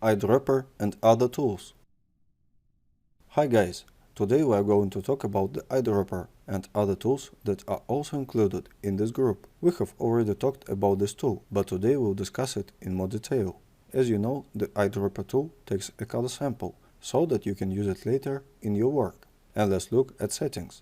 Eyedropper and other tools. Hi guys, today we are going to talk about the eyedropper and other tools that are also included in this group. We have already talked about this tool, but today we'll discuss it in more detail. As you know, the eyedropper tool takes a color sample so that you can use it later in your work. And let's look at settings.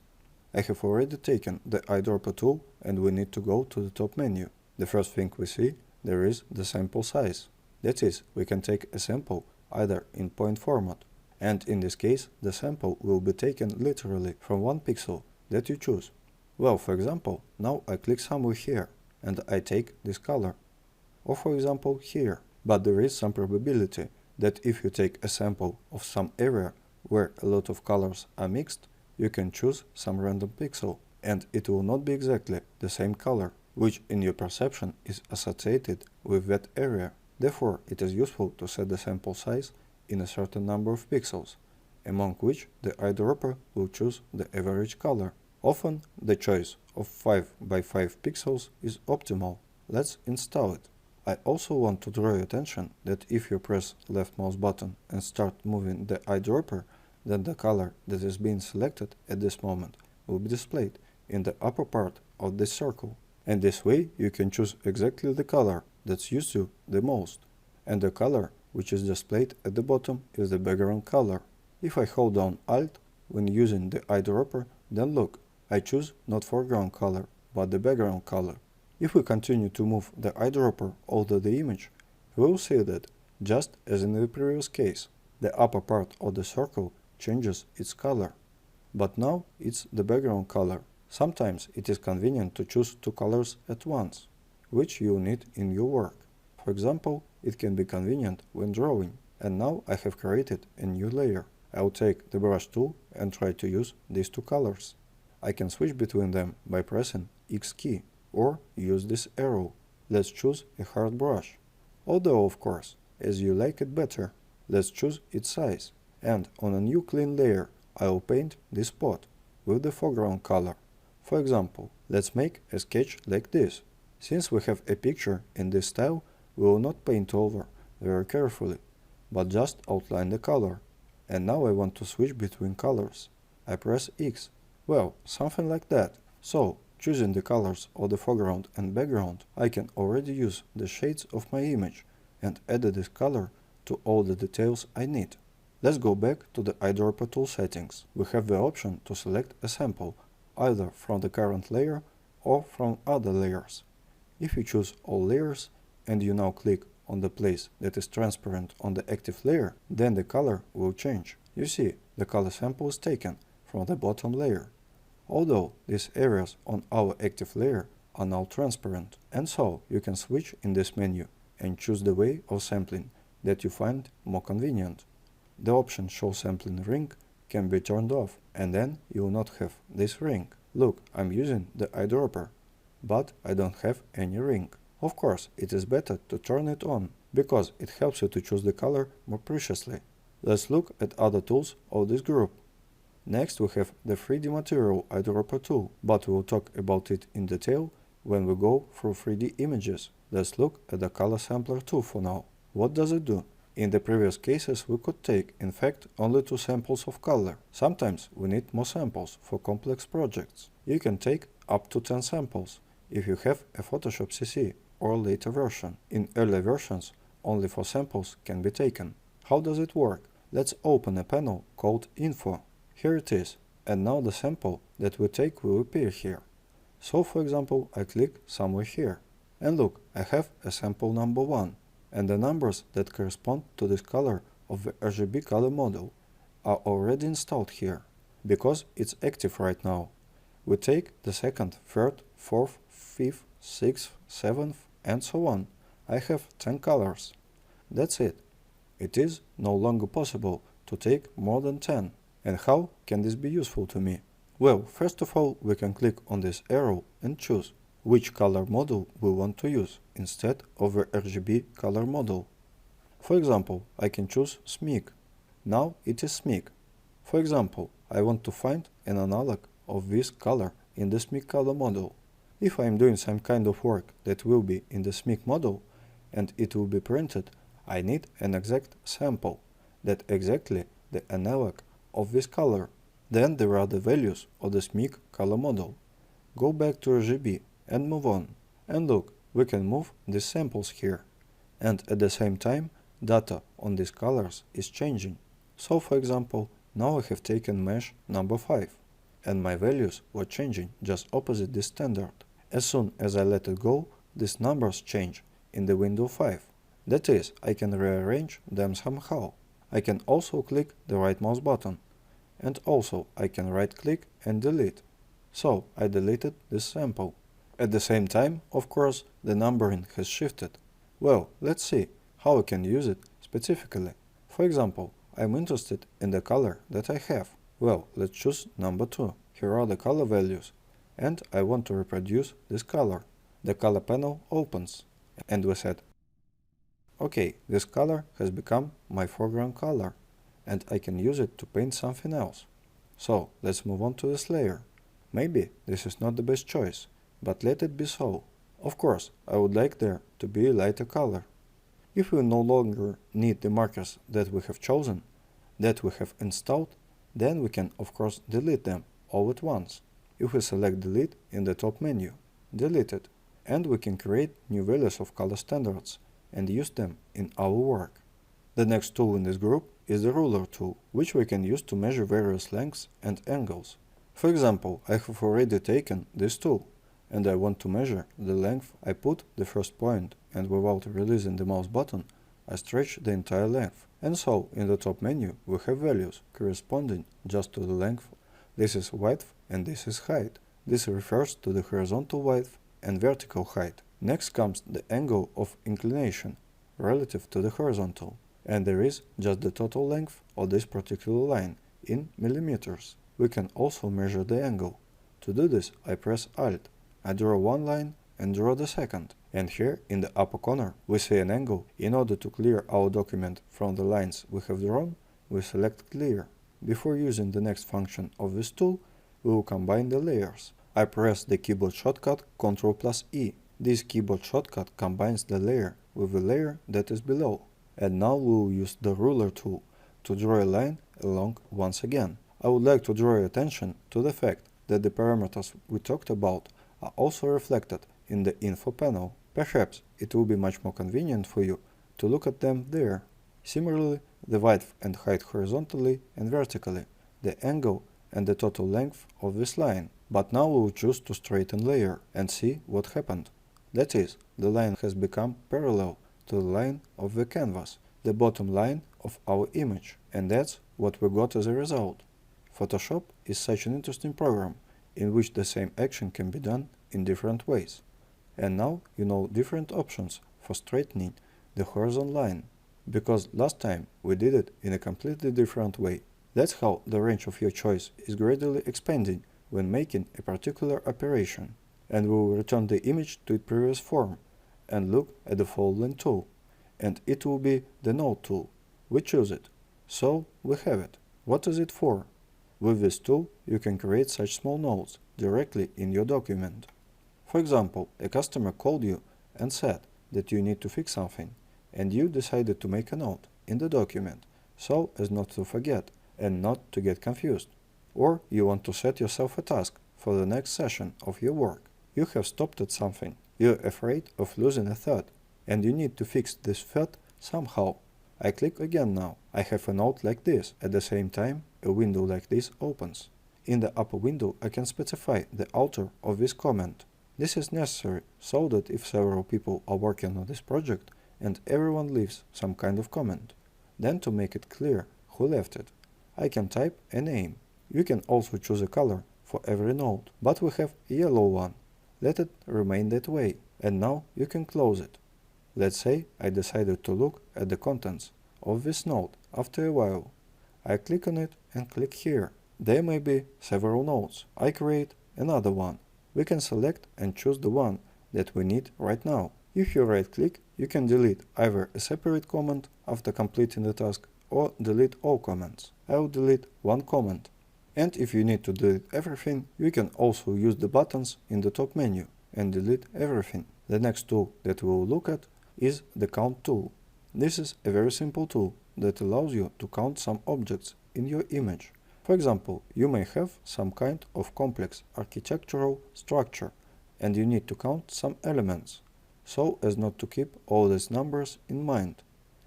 I have already taken the eyedropper tool and we need to go to the top menu. The first thing we see there is the sample size. That is, we can take a sample either in point format, and in this case the sample will be taken literally from one pixel that you choose. Well, for example, now I click somewhere here and I take this color, or for example here. But there is some probability that if you take a sample of some area where a lot of colors are mixed, you can choose some random pixel and it will not be exactly the same color, which in your perception is associated with that area. Therefore, it is useful to set the sample size in a certain number of pixels, among which the eyedropper will choose the average color. Often, the choice of 5 by 5 pixels is optimal. Let's install it. I also want to draw your attention that if you press left mouse button and start moving the eyedropper, then the color that is being selected at this moment will be displayed in the upper part of this circle. And this way you can choose exactly the color that suits you the most. And the color which is displayed at the bottom is the background color. If I hold down Alt when using the eyedropper, then look, I choose not foreground color, but the background color. If we continue to move the eyedropper over the image, we will see that, just as in the previous case, the upper part of the circle changes its color. But now it's the background color. Sometimes it is convenient to choose two colors at once, which you need in your work. For example, it can be convenient when drawing. And now I have created a new layer. I'll take the brush tool and try to use these two colors. I can switch between them by pressing X key or use this arrow. Let's choose a hard brush. Although, of course, as you like it better, let's choose its size. And on a new clean layer, I'll paint this spot with the foreground color. For example, let's make a sketch like this. Since we have a picture in this style, we will not paint over very carefully, but just outline the color. And now I want to switch between colors. I press X. Well, something like that. So, choosing the colors of the foreground and background, I can already use the shades of my image and add this color to all the details I need. Let's go back to the eyedropper tool settings. We have the option to select a sample either from the current layer or from other layers. If you choose all layers and you now click on the place that is transparent on the active layer, then the color will change. You see, the color sample is taken from the bottom layer, although these areas on our active layer are now transparent. And so you can switch in this menu and choose the way of sampling that you find more convenient. The option Show Sampling Ring can be turned off, and then you will not have this ring. Look, I'm using the eyedropper, but I don't have any ring. Of course, it is better to turn it on, because it helps you to choose the color more preciously. Let's look at other tools of this group. Next we have the 3D Material Eyedropper tool, but we will talk about it in detail when we go through 3D images. Let's look at the Color Sampler tool for now. What does it do? In the previous cases we could take, in fact, only 2 samples of color. Sometimes we need more samples for complex projects. You can take up to 10 samples if you have a Photoshop CC or later version. In early versions, only 4 samples can be taken. How does it work? Let's open a panel called Info. Here it is, and now the sample that we take will appear here. So for example, I click somewhere here. And look, I have a sample number 1. And the numbers that correspond to this color of the RGB color model are already installed here, because it's active right now. We take the 2nd, 3rd, 4th, 5th, 6th, 7th, and so on. I have 10 colors. That's it. It is no longer possible to take more than 10. And how can this be useful to me? Well, first of all, we can click on this arrow and choose which color model we want to use instead of the RGB color model. For example, I can choose SMYK. Now it is SMYK. For example, I want to find an analog of this color in the SMYK color model. If I am doing some kind of work that will be in the SMYK model and it will be printed, I need an exact sample, that exactly the analog of this color. Then there are the values of the SMYK color model. Go back to RGB and move on. And look, we can move these samples here. And at the same time, data on these colors is changing. So for example, now I have taken mesh number 5, and my values were changing just opposite this standard. As soon as I let it go, these numbers change in the window 5. That is, I can rearrange them somehow. I can also click the right mouse button. And also I can right click and delete. So I deleted this sample. At the same time, of course, the numbering has shifted. Well, let's see how I can use it specifically. For example, I'm interested in the color that I have. Well, let's choose number 2. Here are the color values. And I want to reproduce this color. The color panel opens. And we said, okay, this color has become my foreground color. And I can use it to paint something else. So let's move on to this layer. Maybe this is not the best choice, but let it be so. Of course, I would like there to be a lighter color. If we no longer need the markers that we have chosen, that we have installed, then we can of course delete them all at once. If we select delete in the top menu, delete it, and we can create new values of color standards and use them in our work. The next tool in this group is the ruler tool, which we can use to measure various lengths and angles. For example, I have already taken this tool, and I want to measure the length. I put the first point, and without releasing the mouse button, I stretch the entire length. And so, in the top menu, we have values corresponding just to the length. This is width and this is height. This refers to the horizontal width and vertical height. Next comes the angle of inclination relative to the horizontal. And there is just the total length of this particular line in millimeters. We can also measure the angle. To do this, I press Alt. I draw one line and draw the second. And here in the upper corner we see an angle. In order to clear our document from the lines we have drawn, we select Clear. Before using the next function of this tool, we will combine the layers. I press the keyboard shortcut Ctrl+E. This keyboard shortcut combines the layer with the layer that is below. And now we will use the ruler tool to draw a line along once again. I would like to draw your attention to the fact that the parameters we talked about are also reflected in the info panel. Perhaps it will be much more convenient for you to look at them there. Similarly, the width and height horizontally and vertically, the angle and the total length of this line. But now we will choose to straighten layer and see what happened. That is, the line has become parallel to the line of the canvas, the bottom line of our image, and that's what we got as a result. Photoshop is such an interesting program in which the same action can be done in different ways. And now you know different options for straightening the horizontal line, because last time we did it in a completely different way. That's how the range of your choice is gradually expanding when making a particular operation. And we will return the image to its previous form and look at the folding tool, and it will be the node tool. We choose it. So we have it. What is it for? With this tool you can create such small notes directly in your document. For example, a customer called you and said that you need to fix something, and you decided to make a note in the document so as not to forget and not to get confused. Or you want to set yourself a task for the next session of your work. You have stopped at something. You're afraid of losing a thought, and you need to fix this thought somehow. I click again now. I have a note like this. At the same time, a window like this opens. In the upper window, I can specify the author of this comment. This is necessary so that if several people are working on this project and everyone leaves some kind of comment, then to make it clear who left it, I can type a name. You can also choose a color for every note, but we have a yellow one. Let it remain that way, and now you can close it. Let's say I decided to look at the contents of this note after a while. I click on it and click here. There may be several notes. I create another one. We can select and choose the one that we need right now. If you right click, you can delete either a separate comment after completing the task or delete all comments. I will delete one comment. And if you need to delete everything, you can also use the buttons in the top menu and delete everything. The next tool that we will look at is the count tool. This is a very simple tool that allows you to count some objects in your image. For example, you may have some kind of complex architectural structure and you need to count some elements, so as not to keep all these numbers in mind.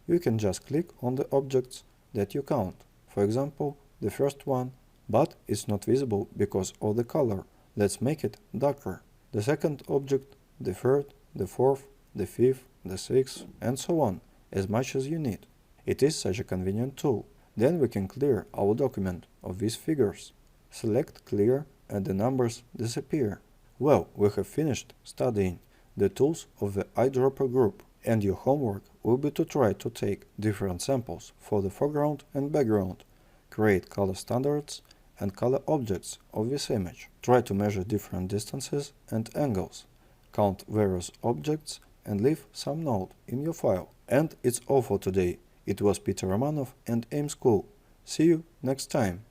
You can just click on the objects that you count, for example, the first one, but it's not visible because of the color. Let's make it darker. The second object, the third, the fourth, the fifth, the sixth, and so on, as much as you need. It is such a convenient tool. Then we can clear our document of these figures. Select Clear and the numbers disappear. Well, we have finished studying the tools of the Eyedropper group, and your homework will be to try to take different samples for the foreground and background, create color standards and color objects of this image. Try to measure different distances and angles, count various objects and leave some note in your file. And it's all for today. It was Peter Romanov and AIM School. See you next time.